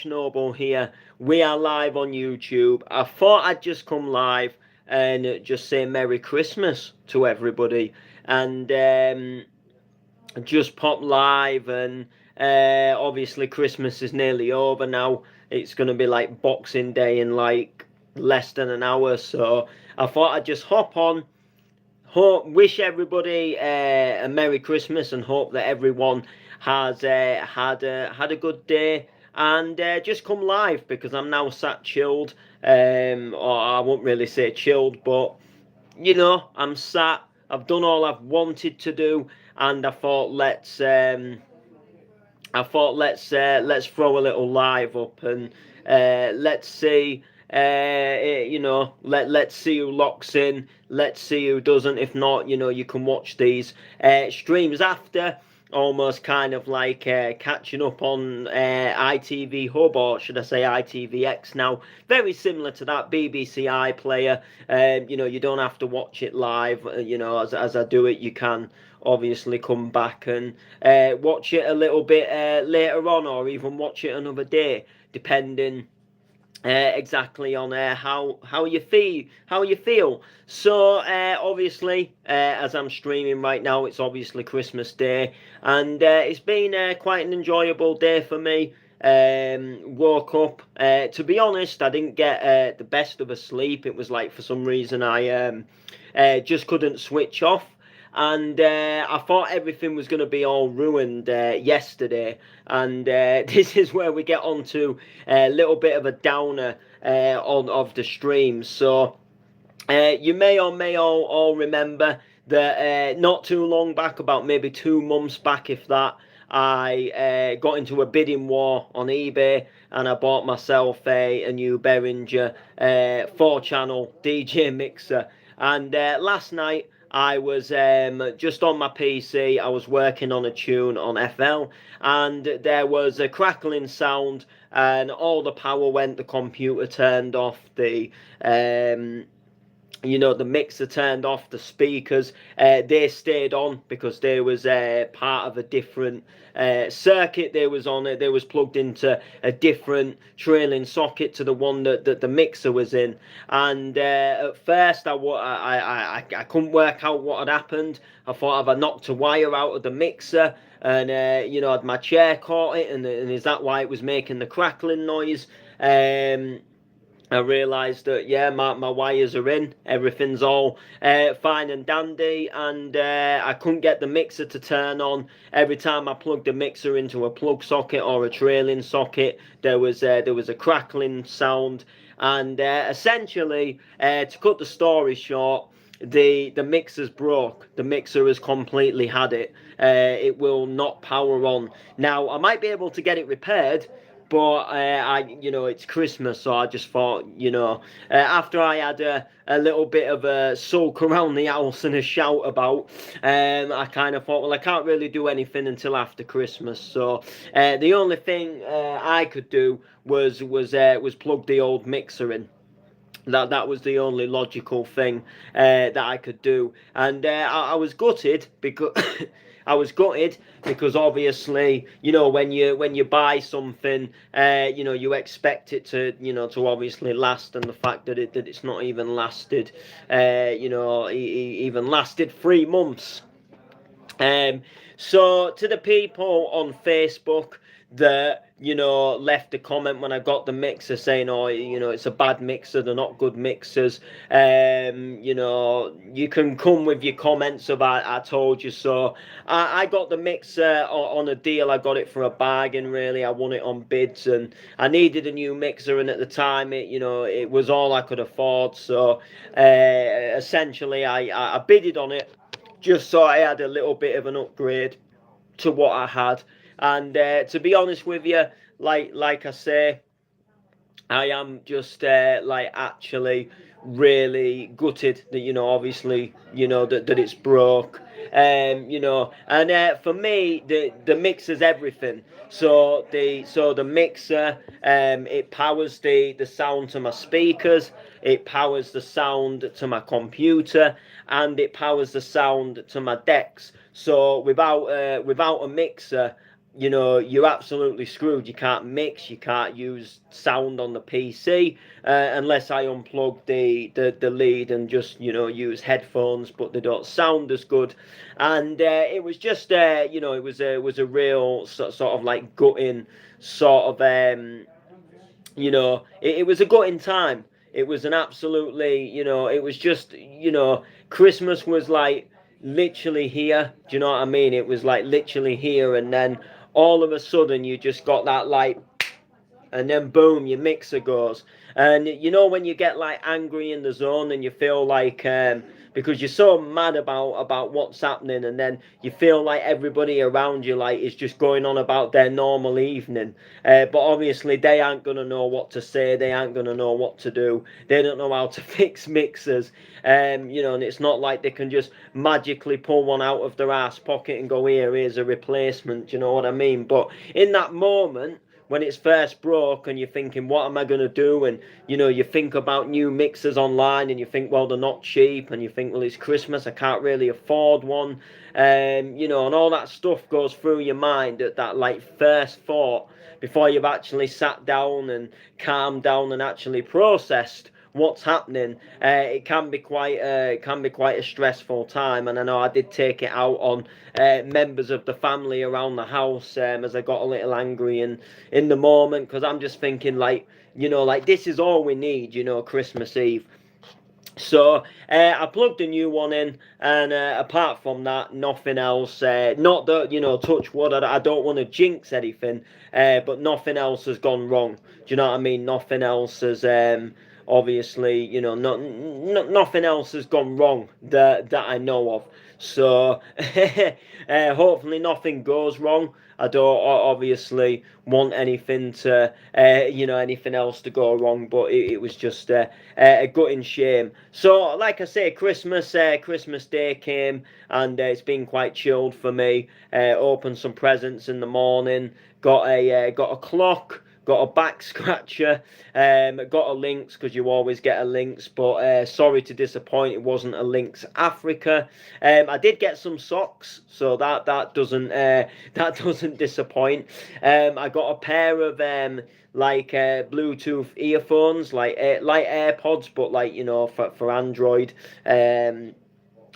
Josh Noble here. We are live on YouTube. I thought I'd just come live and just say Merry Christmas to everybody, and just pop live. And obviously Christmas is nearly over now. It's going to be like Boxing Day in like less than an hour, so I thought I'd just hop on. Wish everybody a Merry Christmas, and hope that everyone has had a good day, and just come live because I'm now sat chilled, or I won't really say chilled, but I'm sat. I've done all I've wanted to do, and I thought let's throw a little live up, and let's see. Let's see who locks in. Let's see who doesn't. If not, you can watch these streams after, almost kind of like catching up on ITV Hub, or should I say ITVX now. Very similar to that BBC iPlayer. You don't have to watch it live. As I do it, you can obviously come back and watch it a little bit later on, or even watch it another day, depending exactly on how you feel. So obviously, as I'm streaming right now, it's obviously Christmas Day, and it's been quite an enjoyable day for me. Woke up. To be honest, I didn't get the best of a sleep. It was like, for some reason, I just couldn't switch off. And I thought everything was going to be all ruined yesterday, and this is where we get on to a little bit of a downer of the stream. So you may or may all remember that not too long back, about maybe 2 months back, if that, I got into a bidding war on eBay, and I bought myself a new Behringer 4-channel DJ mixer. And last night, I was just on my PC. I was working on a tune on FL, and there was a crackling sound, and all the power went. The computer turned off. The mixer turned off. The speakers, they stayed on because they was part of a different circuit. They was on it. They was plugged into a different trailing socket to the one that the mixer was in. And at first, I couldn't work out what had happened. I thought, have I knocked a wire out of the mixer? And had my chair caught it? And is that why it was making the crackling noise? I realised that, yeah, my wires are in, everything's all fine and dandy, and I couldn't get the mixer to turn on. Every time I plugged the mixer into a plug socket or a trailing socket, there was a crackling sound. And essentially, to cut the story short, the mixer's broke. The mixer has completely had it. It will not power on. Now, I might be able to get it repaired, but it's Christmas, so I just thought, after I had a little bit of a sulk around the house and a shout about, I kind of thought, well, I can't really do anything until after Christmas. So the only thing I could do was plug the old mixer in. That was the only logical thing that I could do, and I was gutted because obviously, when you buy something, you expect it to obviously last, and the fact that it's not even lasted, even lasted 3 months. So to the people on Facebook that left a comment when I got the mixer saying, oh, it's a bad mixer, they're not good mixers, you can come with your comments of I told you so. I got the mixer on a deal. I got it for a bargain, really. I won it on bids, and I needed a new mixer, and at the time it was all I could afford. So essentially I bidded on it just so I had a little bit of an upgrade to what I had. And to be honest with you, like I say, I am just actually really gutted that obviously that it's broke, and for me the mixer's everything. So the mixer, it powers the sound to my speakers, it powers the sound to my computer, and it powers the sound to my decks. So without a mixer, you know, you're absolutely screwed. You can't mix, you can't use sound on the PC unless I unplug the lead and just, you know, use headphones, but they don't sound as good. And it was just, you know, it was a real sort of like gutting sort of, you know, it was a gutting time. It was an absolutely, you know, it was just, you know, Christmas was like literally here. Do you know what I mean? It was like literally here, and then all of a sudden you just got that like, and then boom, your mixer goes. And you know when you get like angry in the zone and you feel like because you're so mad about what's happening, and then you feel like everybody around you like is just going on about their normal evening, but obviously they aren't gonna know what to say, they aren't gonna know what to do, they don't know how to fix mixers, you know, and it's not like they can just magically pull one out of their ass pocket and go, here's a replacement. You know what I mean? But in that moment, when it's first broke and you're thinking, what am I going to do? And, you know, you think about new mixers online and you think, well, they're not cheap. And you think, well, it's Christmas, I can't really afford one. You know, and all that stuff goes through your mind at that, like, first thought before you've actually sat down and calmed down and actually processed what's happening. It can be quite a stressful time, and I know I did take it out on members of the family around the house, as I got a little angry in the moment, because I'm just thinking, like, you know, like, this is all we need, you know, Christmas Eve. So I plugged a new one in, and apart from that, nothing else. Not that, you know, touch wood, I don't want to jinx anything, but nothing else has gone wrong. Do you know what I mean? Nothing else has, obviously, you know, nothing else has gone wrong that I know of. So hopefully nothing goes wrong. I don't obviously want anything to, you know, anything else to go wrong, but it was just a gutting shame. So, like I say, Christmas Day came, and it's been quite chilled for me. Opened some presents in the morning, got a clock, got a back scratcher, got a Lynx, because you always get a Lynx, but sorry to disappoint, it wasn't a Lynx Africa. I did get some socks, so that doesn't that doesn't disappoint. I got a pair of like Bluetooth earphones, like AirPods, but like, you know, for Android,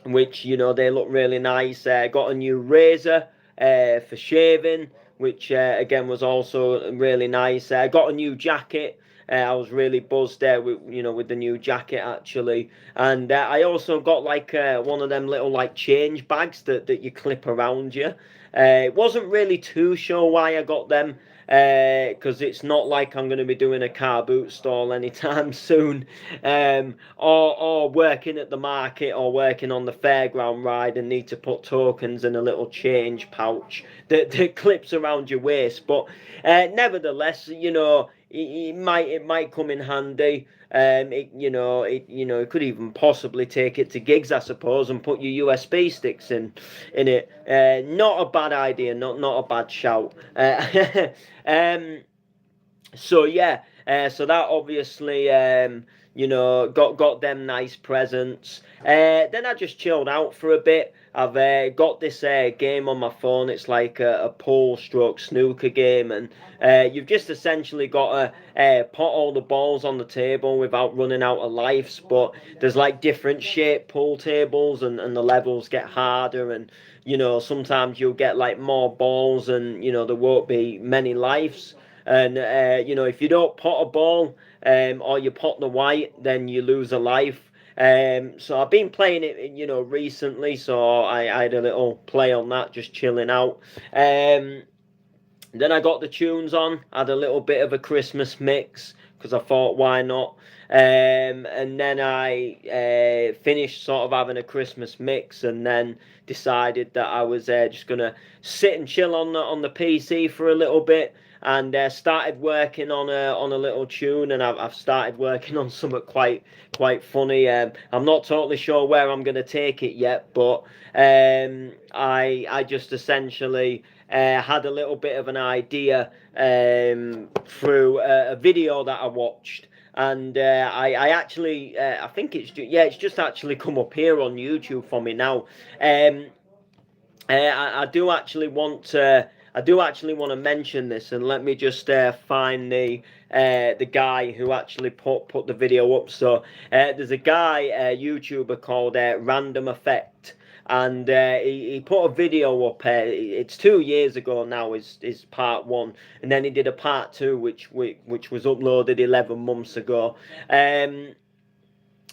which, you know, they look really nice. Got a new razor for shaving, which again was also really nice. I got a new jacket. I was really buzzed there with, you know, with the new jacket actually, and I also got like one of them little like change bags that you clip around you. It wasn't really too sure why I got them, because it's not like I'm going to be doing a car boot stall anytime soon, or working at the market or working on the fairground ride and need to put tokens in a little change pouch that clips around your waist. But nevertheless, you know, it might come in handy. It could even possibly take it to gigs, I suppose, and put your USB sticks in it. Not a bad idea, not a bad shout. Um, so yeah, so that obviously, you know, got them nice presents. Then I just chilled out for a bit. I've got this game on my phone. It's like a pool stroke snooker game, and you've just essentially got to put all the balls on the table without running out of lives. But there's like different shaped pool tables, and the levels get harder, and, you know, sometimes you'll get like more balls, and, you know, there won't be many lives. And you know, if you don't pot a ball, or you pot the white, then you lose a life. So I've been playing it, you know, recently. So I had a little play on that, just chilling out. Then I got the tunes on, had a little bit of a Christmas mix, because I thought, why not? And then I finished sort of having a Christmas mix, and then decided that I was just gonna sit and chill on the PC for a little bit, and started working on a little tune, and I've started working on something quite funny. I'm not totally sure where I'm gonna take it yet, but I just essentially had a little bit of an idea through a video that I watched, and I actually I think it's just actually come up here on YouTube for me now. I do actually want to I do actually want to mention this, and let me just find the guy who actually put the video up. So there's a guy, a YouTuber called Random Effect, and he put a video up. It's 2 years ago now. Is part one, and then he did a part two, which was uploaded 11 months ago.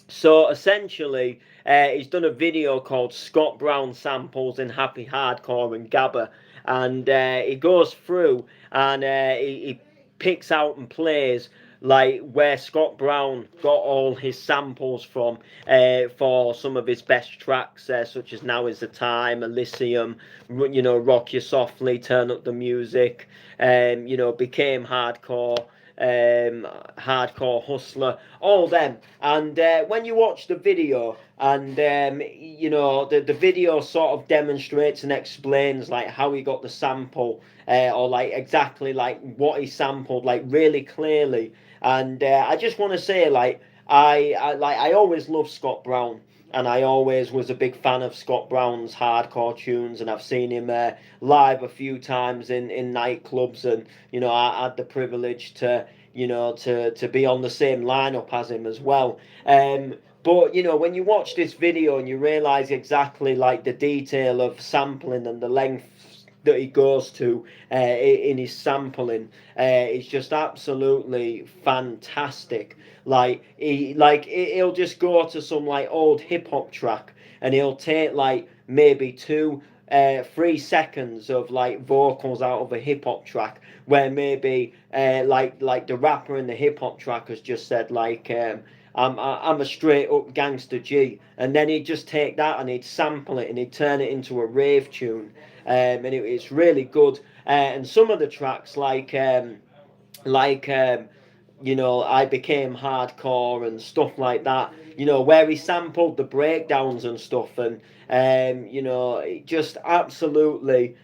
So essentially, he's done a video called Scott Brown Samples in Happy Hardcore and Gabba, and he goes through and he picks out and plays like where Scott Brown got all his samples from for some of his best tracks, such as Now Is the Time, Elysium, Rock You Softly, Turn Up the Music, Became Hardcore, Hardcore Hustler, all them. And when you watch the video, and the video sort of demonstrates and explains like how he got the sample, or like exactly like what he sampled, like really clearly. And I just want to say, like, I always loved Scott Brown, and I always was a big fan of Scott Brown's hardcore tunes, and I've seen him live a few times in nightclubs, and I had the privilege to to be on the same lineup as him as well. But when you watch this video and you realise exactly like the detail of sampling and the length that he goes to in his sampling, it's just absolutely fantastic. Like he'll just go to some like old hip hop track, and he'll take like maybe 3 seconds of like vocals out of a hip hop track, where maybe like the rapper in the hip hop track has just said like I'm a straight up gangster G, and then he'd just take that and he'd sample it and he'd turn it into a rave tune, and it's really good. And some of the tracks like I Became Hardcore and stuff like that, where he sampled the breakdowns and stuff, and just absolutely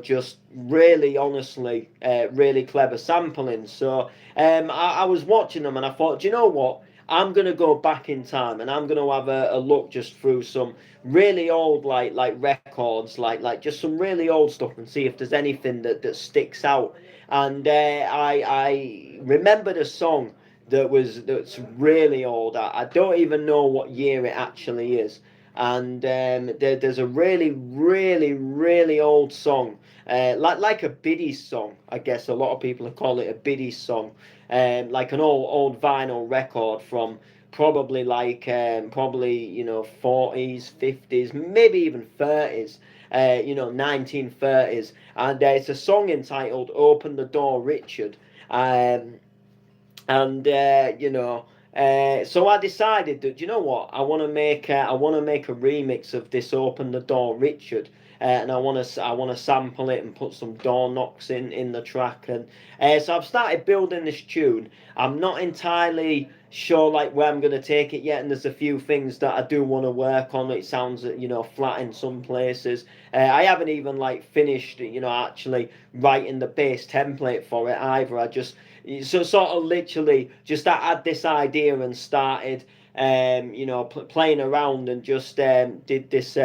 just really honestly really clever sampling. So I was watching them and I thought, do you know what, I'm gonna go back in time and I'm gonna have a look just through some really old like records, like just some really old stuff, and see if there's anything that sticks out. And I remembered a song that's really old. I don't even know what year it actually is. And there's a really, really, really old song, like a biddies song. I guess a lot of people call it a biddies song, like an old vinyl record from probably like 40s, 50s, maybe even 30s. 1930s, and it's a song entitled "Open the Door, Richard." And so I decided that, you know what, I want to make a remix of this "Open the Door, Richard," and I want to sample it and put some door knocks in the track. And so I've started building this tune. I'm not entirely sure like where I'm going to take it yet, and there's a few things that I do want to work on. It sounds flat in some places. I haven't even like finished actually writing the bass template for it either. I just sort of literally just had this idea and started playing around, and just did this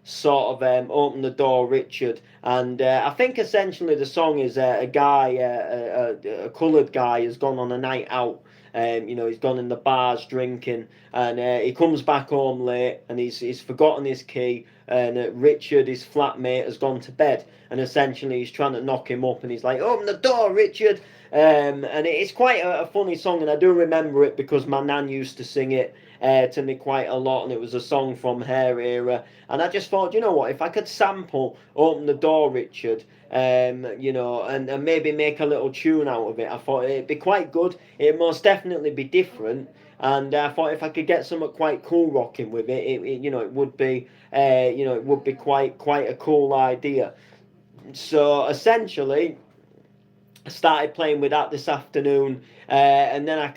sort of "Open the Door, Richard." And I think essentially the song is a guy, a coloured guy, has gone on a night out. He's gone in the bars drinking, and he comes back home late, and he's forgotten his key, and Richard, his flatmate, has gone to bed, and essentially he's trying to knock him up, and he's like, "Open the door, Richard!" And it's quite a funny song, and I do remember it because my nan used to sing it to me quite a lot, and it was a song from her era. And I just thought, you know what, if I could sample "Open the Door, Richard," and maybe make a little tune out of it, I thought it'd be quite good. It'd most definitely be different, and I thought if I could get something quite cool rocking with it, it would be it would be quite a cool idea. So essentially, I started playing with that this afternoon, and then I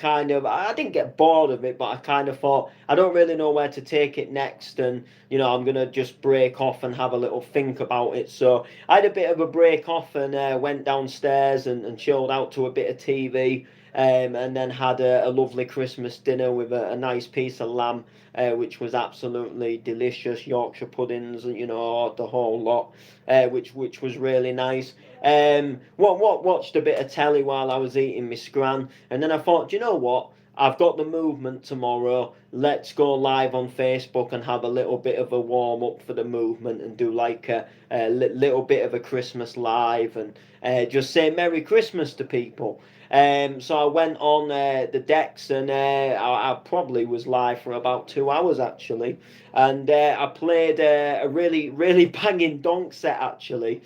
didn't get bored of it, but I kind of thought, I don't really know where to take it next, and I'm gonna just break off and have a little think about it. So I had a bit of a break off and went downstairs and chilled out to a bit of TV. and then had a lovely Christmas dinner with a nice piece of lamb, which was absolutely delicious. Yorkshire puddings, the whole lot, which was really nice. Watched a bit of telly while I was eating my scran, and then I thought, you know what? I've got the movement tomorrow. Let's go live on Facebook and have a little bit of a warm up for the movement and do like a little bit of a Christmas live and just say Merry Christmas to people. So I went on the decks and I probably was live for about 2 hours actually, and I played a really banging donk set actually.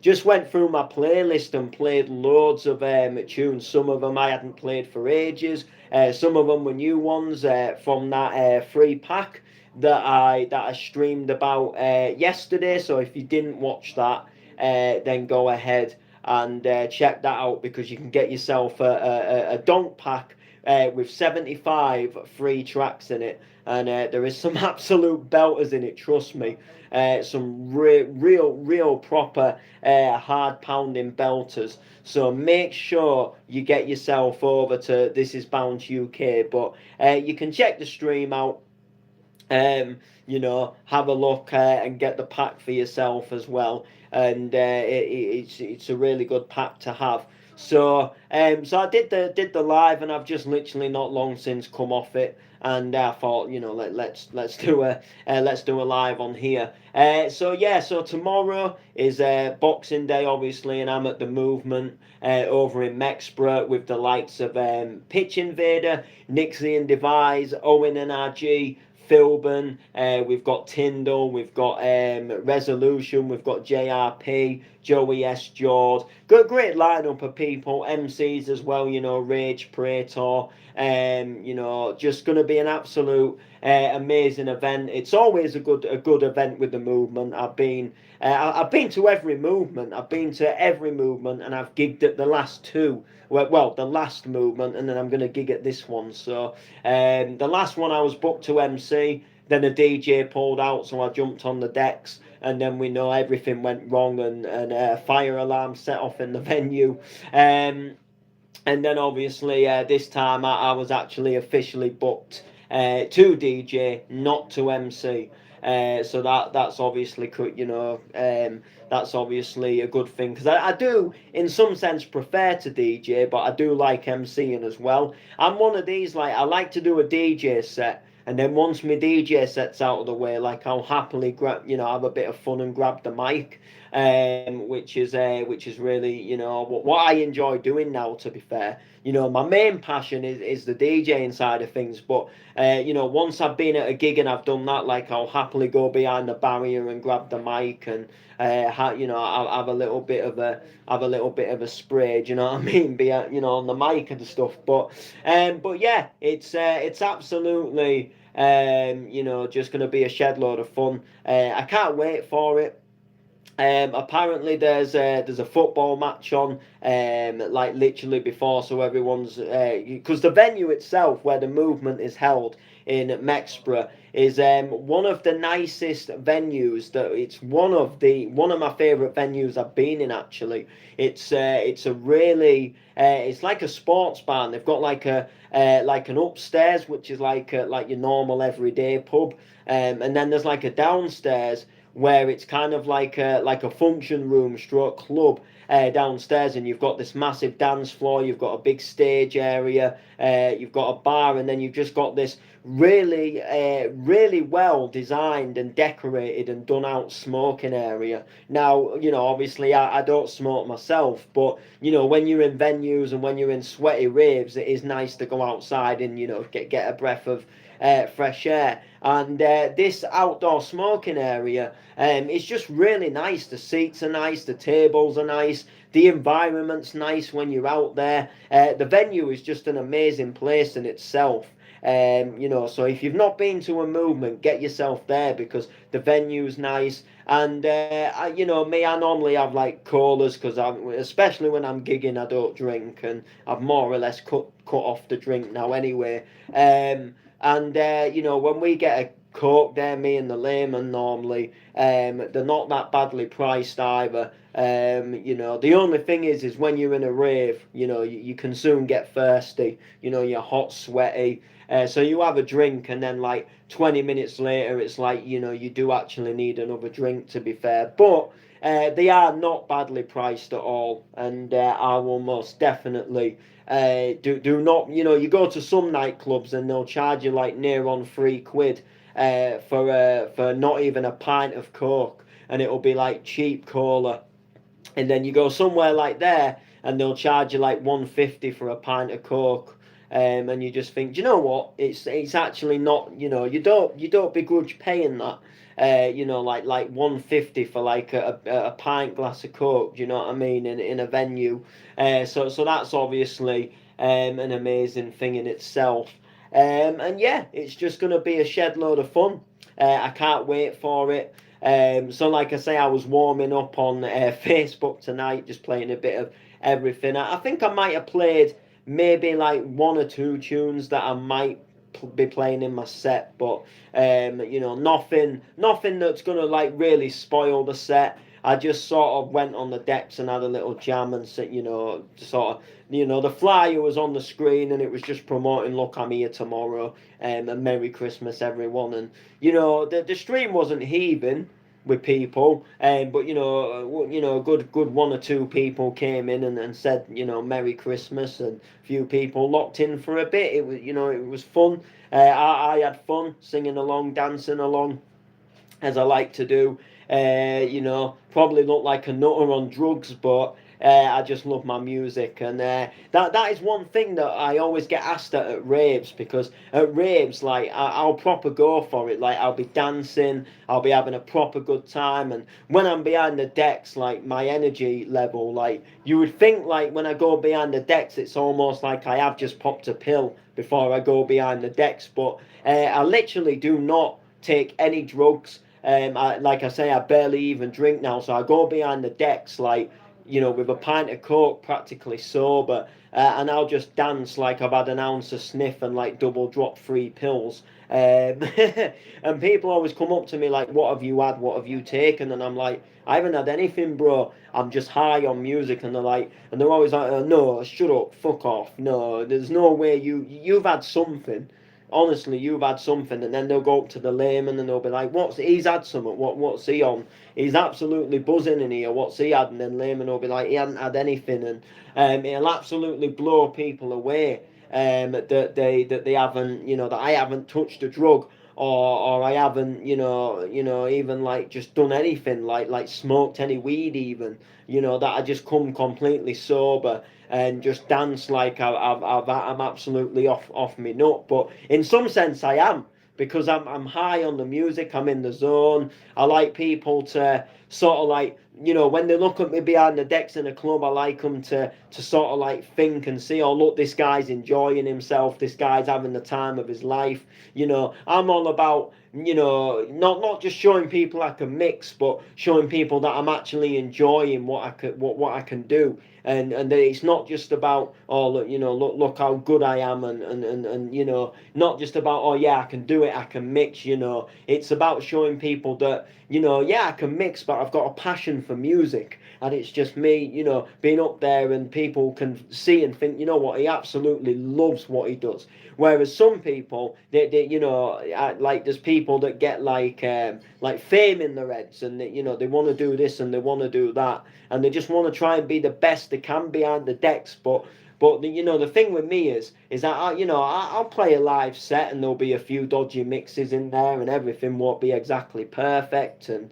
Just went through my playlist and played loads of tunes. Some of them I hadn't played for ages. Some of them were new ones from that free pack that I streamed about yesterday. So if you didn't watch that, then go ahead and check that out, because you can get yourself a donk pack with 75 free tracks in it, and there is some absolute belters in it, trust me. Some real proper hard pounding belters. So make sure you get yourself over to This Is Bounce UK, but you can check the stream out. Have a look and get the pack for yourself as well, and it's a really good pack to have. So I did the live, and I've just literally not long since come off it, and I thought, let's do a live on here. So tomorrow is Boxing Day, obviously, and I'm at the movement over in Mexborough with the likes of Pitch Invader, Nixie and Devise, Owen and RG, Philbin, we've got Tyndall, we've got Resolution, we've got JRP, Joey S. Jord. Good, great lineup of people, MCs as well, Rage, Praetor. Just going to be an absolute amazing event. It's always a good event with the movement. I've been to every movement. I've been to every movement, and I've gigged at the last two. Well, the last movement, and then I'm going to gig at this one. So the last one I was booked to MC, then a DJ pulled out, so I jumped on the decks, and then we know everything went wrong, and a fire alarm set off in the venue. And then obviously this time I was actually officially booked to DJ, not to MC. So that's obviously that's obviously a good thing, because I do in some sense prefer to DJ, but I do like MCing as well. I'm one of these, like, I like to do a DJ set, and then once my DJ set's out of the way, like, I'll happily have a bit of fun and grab the mic, which is really what I enjoy doing now. To be fair, my main passion is the DJing side of things, but once I've been at a gig and I've done that, like, I'll happily go behind the barrier and grab the mic and I'll have a little bit of a spray. Do you know what I mean? Be on the mic and stuff. But yeah, it's absolutely just going to be a shed load of fun. I can't wait for it. Apparently there's a football match on, like literally before, so everyone's because the venue itself where the movement is held in Mexborough is one of the nicest venues. That it's one of my favourite venues I've been in actually. It's a really it's like a sports bar. And they've got like an upstairs, which is like your normal everyday pub, and then there's like a downstairs where it's kind of like a function room stroke club downstairs, and you've got this massive dance floor, you've got a big stage area, you've got a bar, and then you've just got this really well designed and decorated and done out smoking area. Now, obviously I don't smoke myself, but when you're in venues and when you're in sweaty raves, it is nice to go outside and get a breath of fresh air. And this outdoor smoking area, it's just really nice. The seats are nice, the tables are nice, the environment's nice when you're out there. The venue is just an amazing place in itself. So if you've not been to a movement, get yourself there, because the venue's nice. And I normally have like colas, because especially when I'm gigging, I don't drink, and I've more or less cut off the drink now anyway. And when we get a Coke there, me and the layman normally. They're not that badly priced either. The only thing is when you're in a rave, you can soon get thirsty. You're hot, sweaty. So you have a drink, and then like 20 minutes later, it's like, you do actually need another drink, to be fair. But they are not badly priced at all, and I will most definitely do not. You go to some nightclubs and they'll charge you like near on £3 for not even a pint of Coke, and it'll be like cheap cola. And then you go somewhere like there, and they'll charge you like 150 for a pint of Coke. And you just think, do you know what? It's actually not. You don't begrudge paying that. Like 150 for like a pint glass of Coke. Do you know what I mean? In a venue. So that's obviously an amazing thing in itself. And yeah, it's just going to be a shed load of fun. I can't wait for it. So like I say, I was warming up on Facebook tonight, just playing a bit of everything. I think I might have played maybe like one or two tunes that I might be playing in my set, but nothing that's gonna like really spoil the set. I just sort of went on the decks and had a little jam and said, sort of, the flyer was on the screen and it was just promoting, look, I'm here tomorrow, and Merry Christmas, everyone. And the stream wasn't heaving with people, but a good one or two people came in and said, Merry Christmas, and a few people locked in for a bit. It was, it was fun. I had fun singing along, dancing along, as I like to do. Probably look like a nutter on drugs, but I just love my music, and that is one thing that I always get asked at raves, because at raves, like I'll proper go for it. Like I'll be dancing, I'll be having a proper good time, and when I'm behind the decks, like my energy level, like you would think, like when I go behind the decks, it's almost like I have just popped a pill before I go behind the decks, but I literally do not take any drugs. Like I say, I barely even drink now, so I go behind the decks like, with a pint of Coke, practically sober, and I'll just dance like I've had an ounce of sniff and like double drop 3 pills. And people always come up to me like, what have you had? What have you taken? And I'm like, I haven't had anything, bro. I'm just high on music. And they're always like, no, shut up, fuck off. No, there's no way you've had something. Honestly, you've had something. And then they'll go up to the layman and they'll be like, he's had something. What's he on? He's absolutely buzzing in here. What's he had? And then layman will be like, he hasn't had anything. And it'll absolutely blow people away. That they haven't, that I haven't touched a drug, or I haven't, even like just done anything, like smoked any weed even, that I just come completely sober and just dance like I'm absolutely off me nut. But in some sense I am, because I'm high on the music, I'm in the zone. I like people to sort of like, when they look at me behind the decks in a club, I like them to sort of like think and see, oh look, this guy's enjoying himself, this guy's having the time of his life. I'm all about, not just showing people I can mix, but showing people that I'm actually enjoying what I can do. And that it's not just about, oh look, look how good I am, and not just about, oh yeah, I can do it, I can mix. It's about showing people that, yeah, I can mix, but I've got a passion for music, and it's just me, being up there, and people can see and think, what, he absolutely loves what he does. Whereas some people, they like there's people that get like fame in their heads, and they want to do this and they want to do that, and they just want to try and be the best they can behind the decks. But the thing with me is that I'll play a live set, and there'll be a few dodgy mixes in there, and everything won't be exactly perfect, and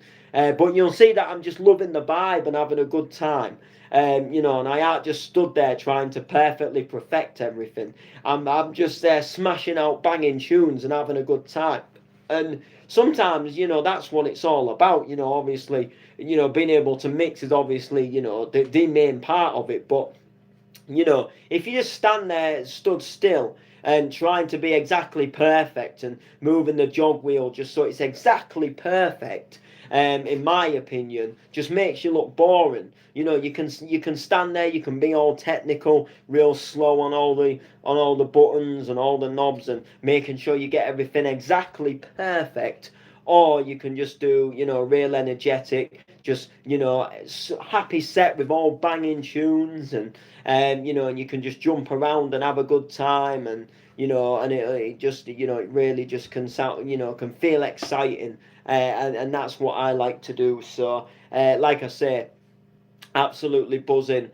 but you'll see that I'm just loving the vibe and having a good time. And I aren't just stood there trying to perfectly perfect everything. I'm just there smashing out banging tunes and having a good time. And sometimes, that's what it's all about. Obviously, being able to mix is obviously, the main part of it. But if you just stand there, stood still, and trying to be exactly perfect and moving the jog wheel just so it's exactly perfect, in my opinion, just makes you look boring. You can stand there, you can be all technical, real slow on all the buttons and all the knobs, and making sure you get everything exactly perfect. Or you can just do, real energetic, just, happy set with all banging tunes, and you can just jump around and have a good time, and it just, it really just can sound, can feel exciting, and that's what I like to do. So, like I say, absolutely buzzing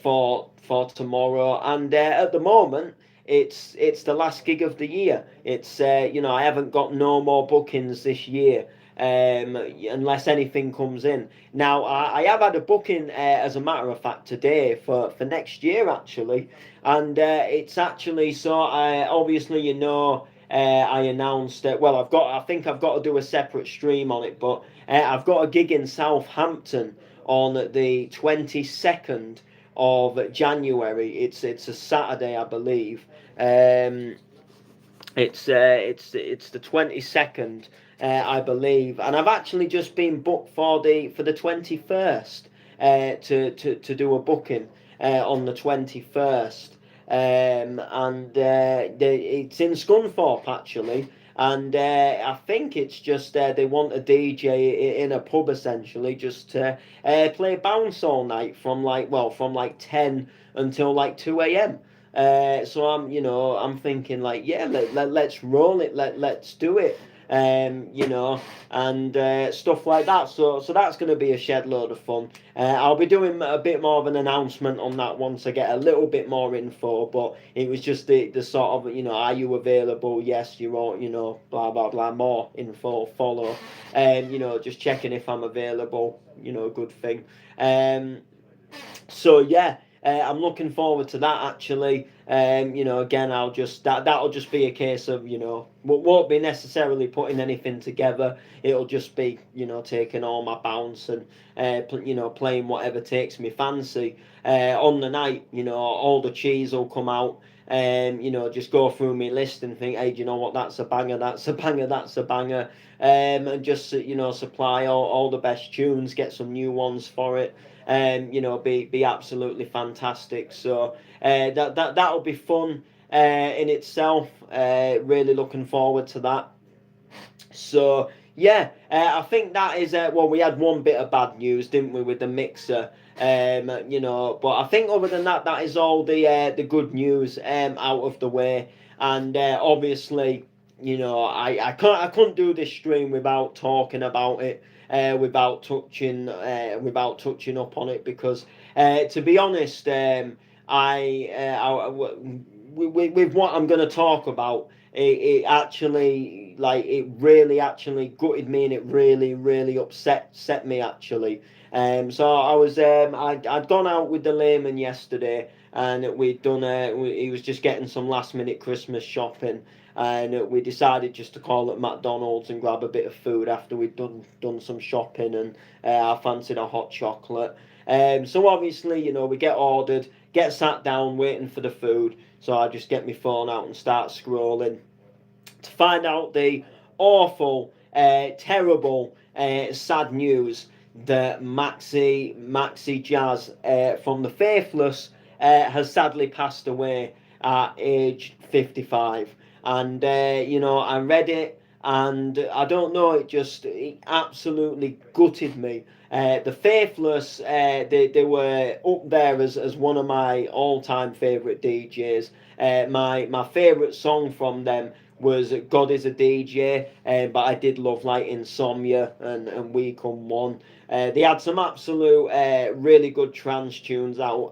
for tomorrow. And at the moment, it's the last gig of the year. It's I haven't got no more bookings this year. Unless anything comes in. Now, I have had a booking, as a matter of fact, today for next year, actually. And it's actually, so obviously, I announced that. Well, I think I've got to do a separate stream on it, but I've got a gig in Southampton on the 22nd of January. It's a Saturday, I believe. It's the 22nd, I believe, and I've actually just been booked for the 21st, to do a booking on the 21st, and it's in Scunthorpe, actually. And I think it's just they want a DJ in a pub, essentially, just to play bounce all night from like 10 until like 2 a.m. So I'm thinking, like, yeah, let's roll it, let's do it, and stuff like that. So that's going to be a shed load of fun. I'll be doing a bit more of an announcement on that once I get a little bit more info. But it was just the sort of, are you available? Yes, you're all, blah blah blah. More info follow. Just checking if I'm available. Good thing. So yeah, I'm looking forward to that, actually. Again, that'll just be a case of, won't be necessarily putting anything together. It'll just be, taking all my bounce and playing whatever takes me fancy. On the night, all the cheese will come out. Just go through my list and think, hey, do you know what? That's a banger. That's a banger. That's a banger. And just supply all the best tunes. Get some new ones for it. Be absolutely fantastic. So that'll be fun in itself. Really looking forward to that. So yeah, I think that is well, we had one bit of bad news, didn't we, with the mixer? But I think other than that, that is all the good news out of the way. And obviously, I couldn't do this stream without talking about it, without touching up on it, because to be honest, with what I'm going to talk about, it actually, like, it really actually gutted me, and it really really upset me, actually. So I was I'd gone out with the layman yesterday, and we'd done he was just getting some last minute Christmas shopping, and we decided just to call at McDonald's and grab a bit of food after we'd done some shopping, and I fancied a hot chocolate. So obviously, we get ordered, get sat down waiting for the food. So I just get my phone out and start scrolling to find out the awful, terrible, sad news that Maxi Jazz, from the Faithless, has sadly passed away at age 55. And I read it, and I don't know, it absolutely gutted me. The Faithless, they were up there as one of my all-time favourite DJs. My favourite song from them was "God Is a DJ," but I did love like "Insomnia" and "We Come One." They had some absolute really good trance tunes out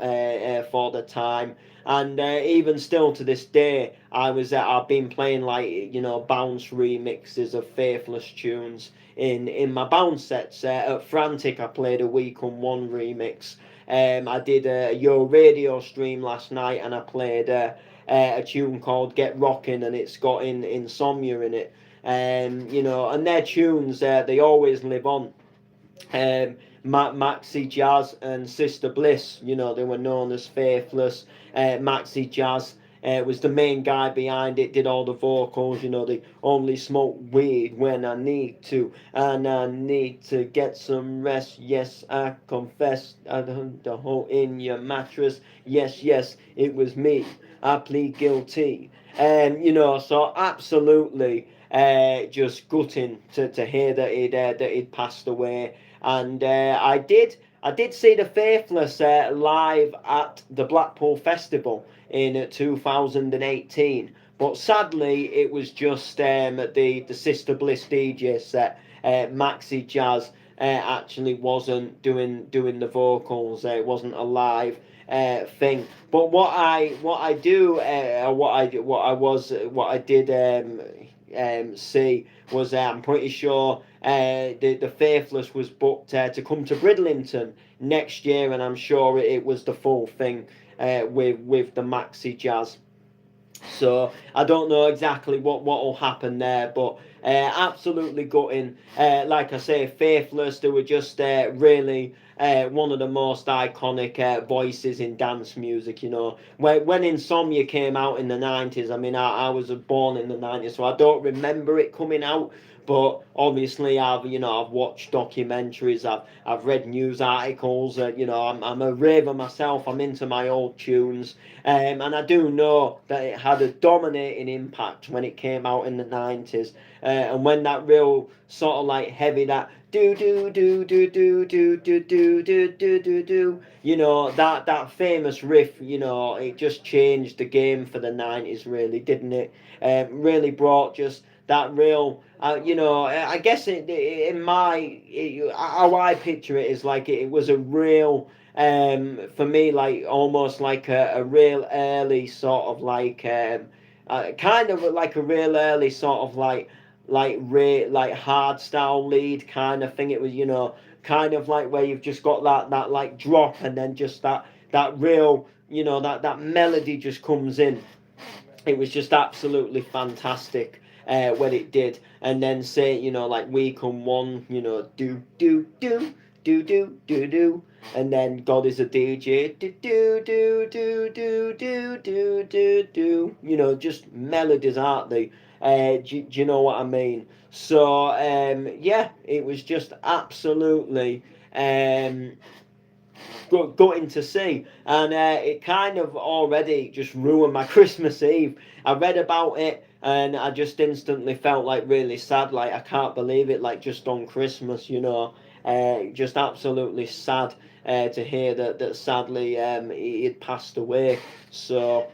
for the time. And even still to this day, I've been playing, like, bounce remixes of Faithless tunes in my bounce sets. At Frantic, I played a "We Come One" remix. I did Your Radio stream last night, and I played a tune called "Get Rockin'," and it's got Insomnia in it. And their tunes, they always live on. Maxi Jazz and Sister Bliss, they were known as Faithless. Maxi Jazz, was the main guy behind it, did all the vocals, you know, the only smoke weed when I need to, and I need to get some rest. Yes, I confess, I don't the hole in your mattress. Yes, yes, it was me. I plead guilty. You know, so absolutely, just gutting to hear that he'd passed away. And I did see the Faithless live at the Blackpool Festival in 2018, but sadly it was just the Sister Bliss DJ set. Maxi Jazz actually wasn't doing the vocals. It wasn't a live thing. But what I do what I did see was I'm pretty sure the Faithless was booked to come to Bridlington next year, and I'm sure it was the full thing with the Maxi Jazz. So I don't know exactly what will happen there, but absolutely gutting. Like I say, Faithless. They were just really one of the most iconic voices in dance music. You know, when Insomnia came out in the 90s. I mean, I was born in the 90s, so I don't remember it coming out. But obviously, I've watched documentaries, I've read news articles. I'm a raver myself. I'm into my old tunes, and I do know that it had a dominating impact when it came out in the 90s, and when that real sort of like heavy that do do do do do do do do do do do do, that famous riff, it just changed the game for the 90s, really, didn't it? Really brought just that real, I guess how I picture it is like it was a real, for me, like almost like a real early sort of like, kind of like a real early sort of like hard style lead kind of thing. It was, kind of like where you've just got that like drop, and then just that real, that melody just comes in. It was just absolutely fantastic when it did. And then say, like We Come One, do do do do do do do, and then God Is a DJ, do do do do do do do do do. Just melodies, aren't they? Do you know what I mean? So yeah, it was just absolutely gutting to see, and it kind of already just ruined my Christmas Eve. I read about it, and I just instantly felt like really sad. Like, I can't believe it. Like, just on Christmas, just absolutely sad to hear that sadly he had passed away. So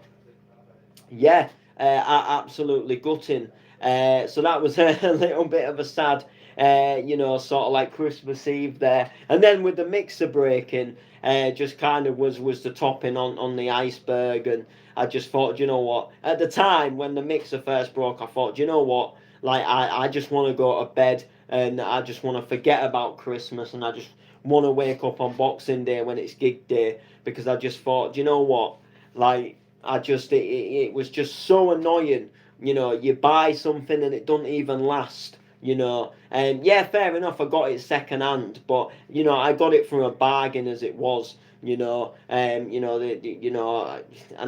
yeah, absolutely gutting. So that was a little bit of a sad, sort of like Christmas Eve there. And then with the mixer breaking, just kind of was the topping on the iceberg. And I just thought, you know what? At the time when the mixer first broke, I thought, you know what? Like, I just want to go to bed, and I just want to forget about Christmas, and I just want to wake up on Boxing Day when it's gig day, because I just thought, you know what? Like, it was just so annoying. You buy something and it doesn't even last. And yeah, fair enough. I got it second hand, but I got it from a bargain as it was. And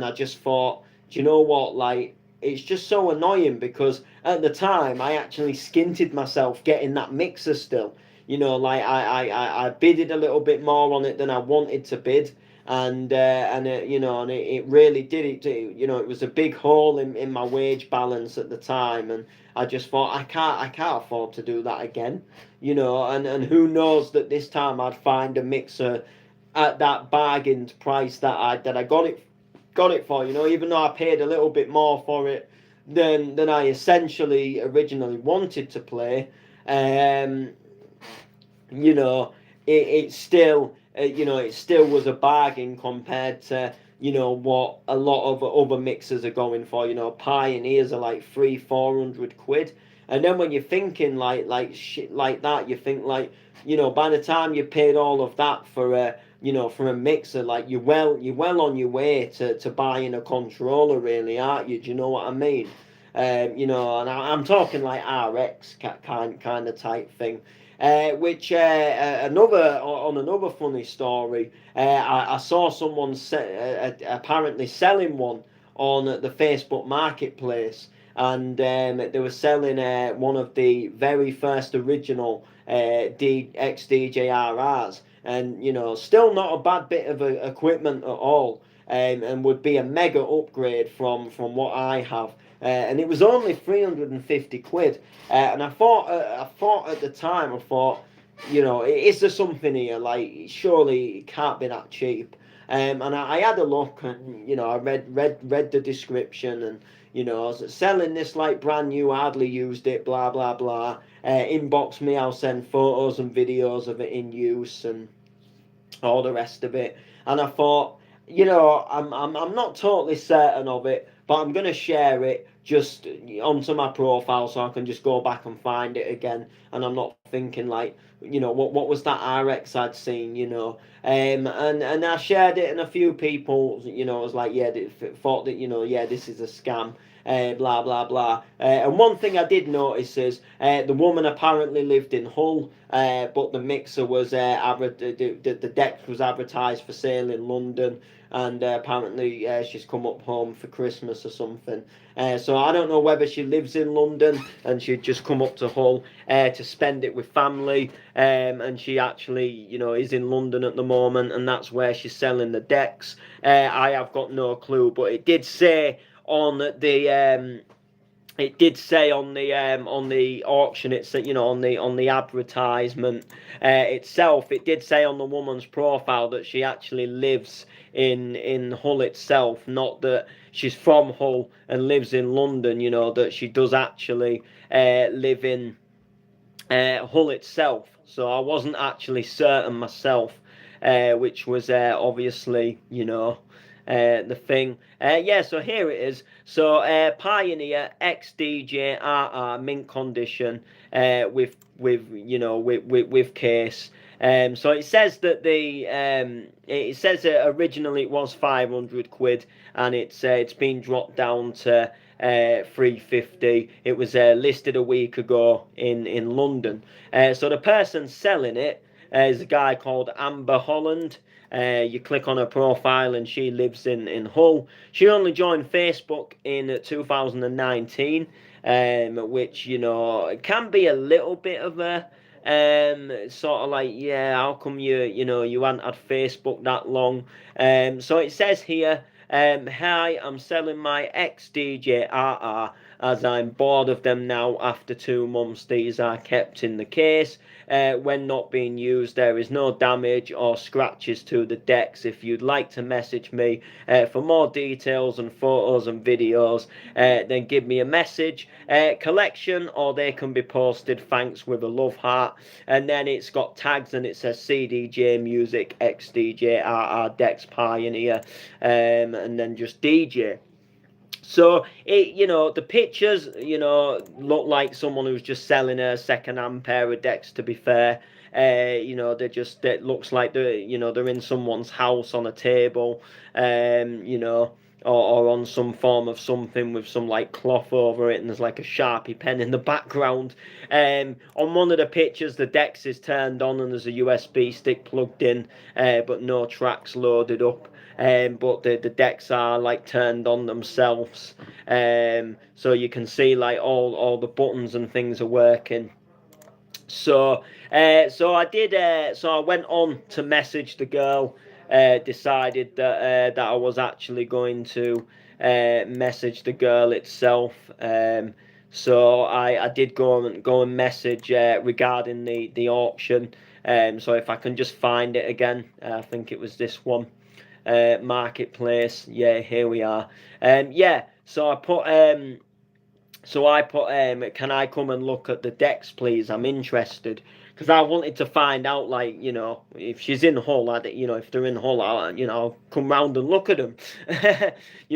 I just thought, do you know what? Like, it's just so annoying, because at the time I actually skinted myself getting that mixer still. Like I bidded a little bit more on it than I wanted to bid, and it really did it. It was a big hole in my wage balance at the time, and I just thought I can't afford to do that again. And who knows that this time I'd find a mixer at that bargained price that I got it for. Even though I paid a little bit more for it than I essentially originally wanted to play. Um, you know, it still, it still was a bargain compared to, what a lot of other mixers are going for. Pioneers are like 300-400 quid, and then when you're thinking like shit like that, you think like, by the time you paid all of that for for a mixer, like you're well on your way to buying a controller, really, aren't you? Do you know what I mean? And I'm talking like RX kind of type thing. Which another funny story. I saw someone apparently selling one on the Facebook Marketplace, and they were selling one of the very first original XDJRRs, and still not a bad bit of equipment at all, and would be a mega upgrade from what I have. And it was only 350 quid. And I thought at the time, I thought, is there something here? Like, surely it can't be that cheap. And I had a look, and I read the description, and I was selling this like brand new, hardly used it, blah blah blah. Inbox me, I'll send photos and videos of it in use and all the rest of it. And I thought, I'm not totally certain of it, but I'm gonna share it just onto my profile so I can just go back and find it again. And I'm not thinking like, what was that RX I'd seen, and I shared it, and a few people, was like, yeah, they thought that, yeah, this is a scam. Blah blah blah. And one thing I did notice is the woman apparently lived in Hull, but the mixer was the deck was advertised for sale in London, and apparently she's come up home for Christmas or something. So I don't know whether she lives in London and she'd just come up to Hull to spend it with family, and she actually, is in London at the moment, and that's where she's selling the decks. I have got no clue, but it did say on the on the auction, it's on the advertisement itself, it did say on the woman's profile that she actually lives in Hull itself, not that she's from Hull and lives in London, that she does actually live in Hull itself. So I wasn't actually certain myself, which was obviously, the thing. Yeah, so here it is. So Pioneer XDJRR mint condition, with case. So it says that it says originally it was 500 quid, and it's been dropped down to 350. It was listed a week ago in London. So the person selling it is a guy called Amber Holland. You click on her profile, and she lives in Hull. She only joined Facebook in 2019, which can be a little bit of a sort of like, yeah, how come you hadn't had Facebook that long? So it says here, hi, I'm selling my XDJRR as I'm bored of them now after 2 months. These are kept in the case. When not being used, there is no damage or scratches to the decks. If you'd like to message me for more details and photos and videos, then give me a message. Collection, or they can be posted. Thanks, with a love heart. And then it's got tags, and it says CDJ Music XDJRR Decks Pioneer, and then just DJ. So the pictures, look like someone who's just selling a second-hand pair of decks. To be fair, it looks like they're in someone's house on a table, or on some form of something with some like cloth over it, and there's like a Sharpie pen in the background. On one of the pictures, the decks is turned on, and there's a USB stick plugged in, but no tracks loaded up. But the decks are like turned on themselves, so you can see like all the buttons and things are working. So I went on to message the girl. Decided that I was actually going to message the girl itself. So I did go and message regarding the auction. So if I can just find it again, I think it was this one. Marketplace, yeah, here we are. Yeah, so I put can I come and look at the decks, please? I'm interested, because I wanted to find out, like, if she's in Hull, if they're in Hull, I'll come round and look at them.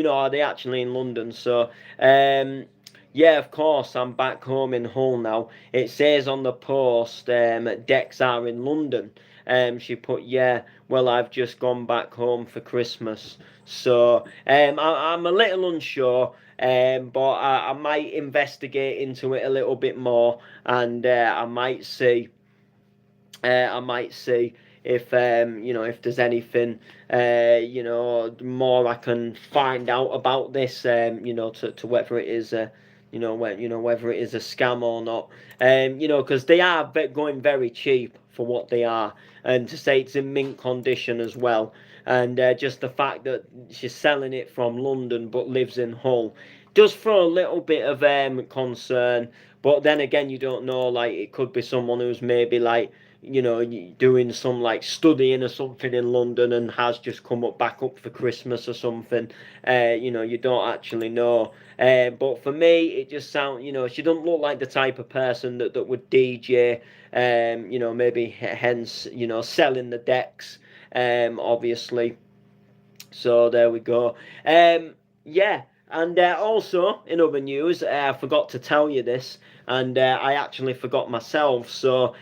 Are they actually in London? So yeah, of course, I'm back home in Hull now. It says on the post, decks are in London. She put, yeah, well, I've just gone back home for Christmas. So I'm a little unsure, but I might investigate into it a little bit more, and I might see if if there's anything more I can find out about this, to whether it is whether it is a scam or not, because they are going very cheap for what they are, and to say it's in mint condition as well, and just the fact that she's selling it from London but lives in Hull does throw a little bit of concern. But then again, you don't know, like, it could be someone who's maybe like, doing some like studying or something in London and has just come back up for Christmas or something. You don't actually know. But for me, it just sounds, she doesn't look like the type of person that would DJ. Maybe hence, selling the decks. Obviously. So there we go. Yeah. And also, in other news, I forgot to tell you this, and I actually forgot myself. So,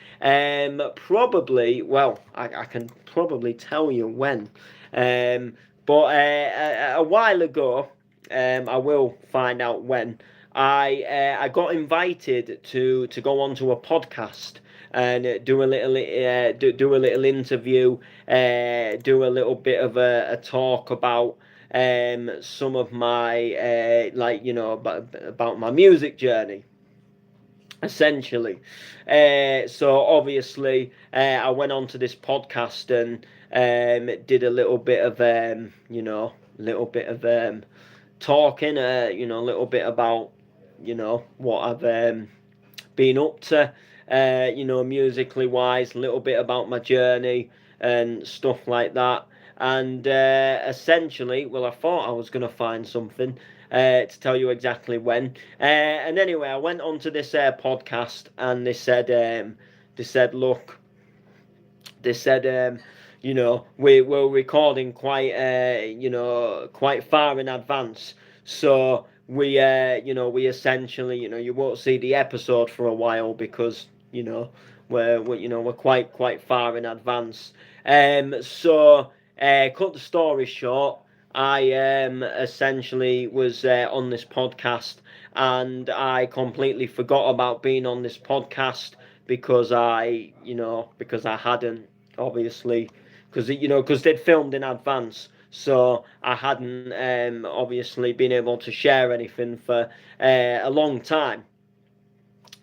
probably, well, I can probably tell you when. But a while ago, I will find out when. I got invited to go onto a podcast and do a little do a little interview, do a little bit of a talk about some of my about my music journey, essentially. So obviously, I went on to this podcast and did a little bit of talking, a little bit about what I've been up to, musically wise, a little bit about my journey and stuff like that. And essentially, well, I thought I was going to find something to tell you exactly when. And anyway, I went onto this podcast, and look, they said, we're recording quite, quite far in advance. So we essentially, you won't see the episode for a while because, we're quite far in advance. So cut the story short, I essentially was on this podcast, and I completely forgot about being on this podcast because because I hadn't, obviously, because they'd filmed in advance. So I hadn't obviously been able to share anything for a long time.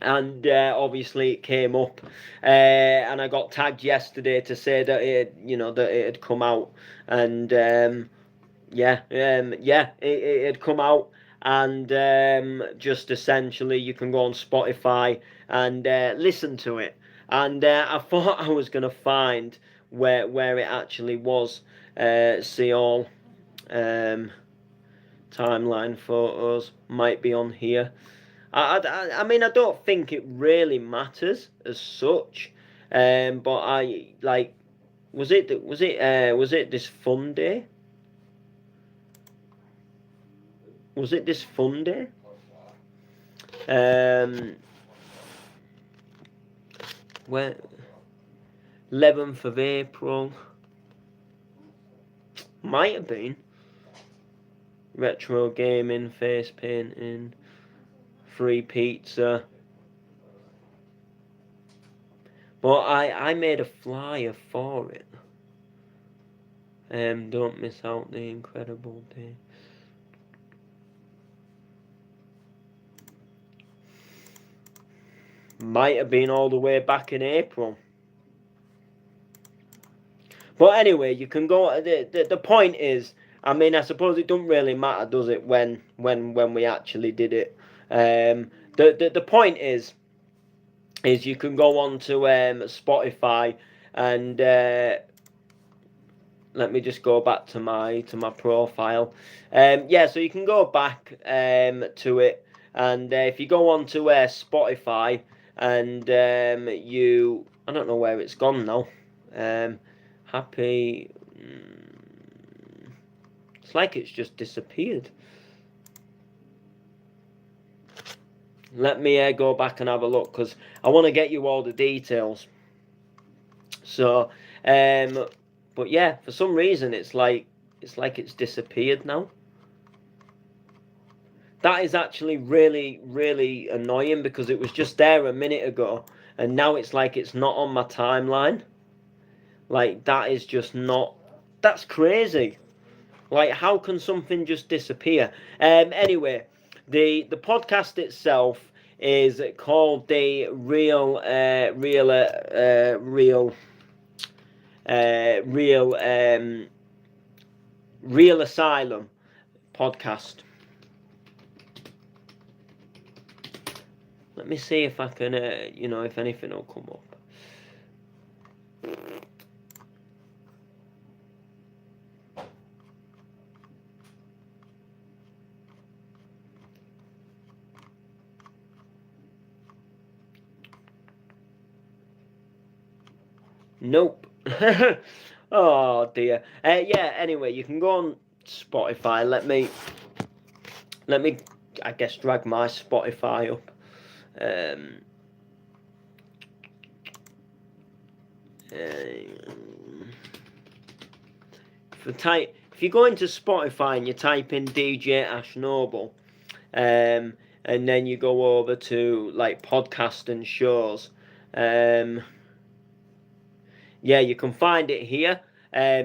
And obviously it came up, and I got tagged yesterday to say that it had come out, and it had come out, and just essentially you can go on Spotify and listen to it. And I thought I was gonna find where it actually was. See all timeline photos might be on here. I mean, I don't think it really matters as such. But I like, was it this fun day? Was it this fun day? Where 11th of April. Might have been. Retro gaming, face painting, free pizza. But I made a flyer for it. Don't miss out the incredible day. Might have been all the way back in April. But anyway, you can go. The point is, I mean, I suppose it doesn't really matter, does it? When we actually did it. The point is you can go on to Spotify and let me just go back to my profile. So you can go back to it, and if you go on to Spotify and I don't know where it's gone now. Happy. It's like it's just disappeared. Let me go back and have a look, because I want to get you all the details. So, but yeah, for some reason it's like it's disappeared now. That is actually really, really annoying, because it was just there a minute ago, and now it's like it's not on my timeline. Like, that is just not, that's crazy. Like, how can something just disappear? Anyway, the podcast itself is called the Real Asylum podcast. Let me see if I can, if anything will come up. Nope. Oh dear. Yeah. Anyway, you can go on Spotify. Let me, I guess, drag my Spotify up. If you go into Spotify and you type in DJ Ash Noble, and then you go over to like podcast and shows, yeah, you can find it here.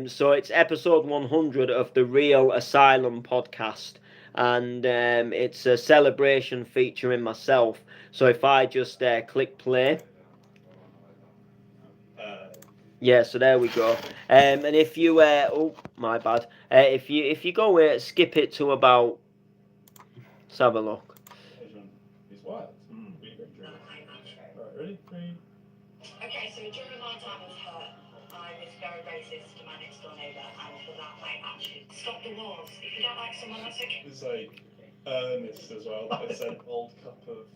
So it's episode 100 of the Real Asylum podcast, and it's a celebration featuring myself. So if I just click play, yeah, so there we go. And if you, oh my bad, if you go skip it to about, let's have a look. It's wild. Right, ready? Three. Okay, so during my time as hurt, I was very racist to my next door neighbour, and for that I actually stopped the wars. If you don't like someone, that's okay. It's like Ernest as well. That is an old cup of.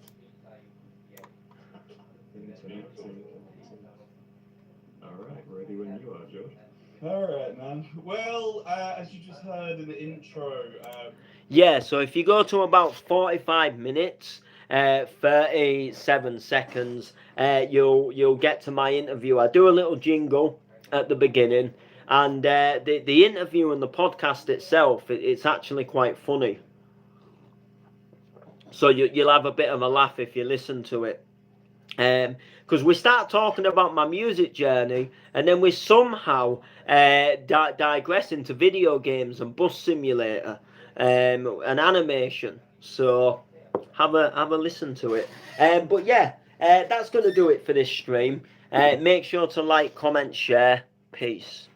Alright, ready when you are, George. Alright, man. Well, as you just heard in the intro, Yeah, so if you go to about 45 minutes, 37 seconds, you'll get to my interview. I do a little jingle at the beginning, and the interview and the podcast itself, it's actually quite funny. So you'll have a bit of a laugh if you listen to it. Because we start talking about my music journey, and then we somehow digress into video games and Bus Simulator and animation. So have a listen to it. But yeah, that's going to do it for this stream. Make sure to like, comment, share. Peace.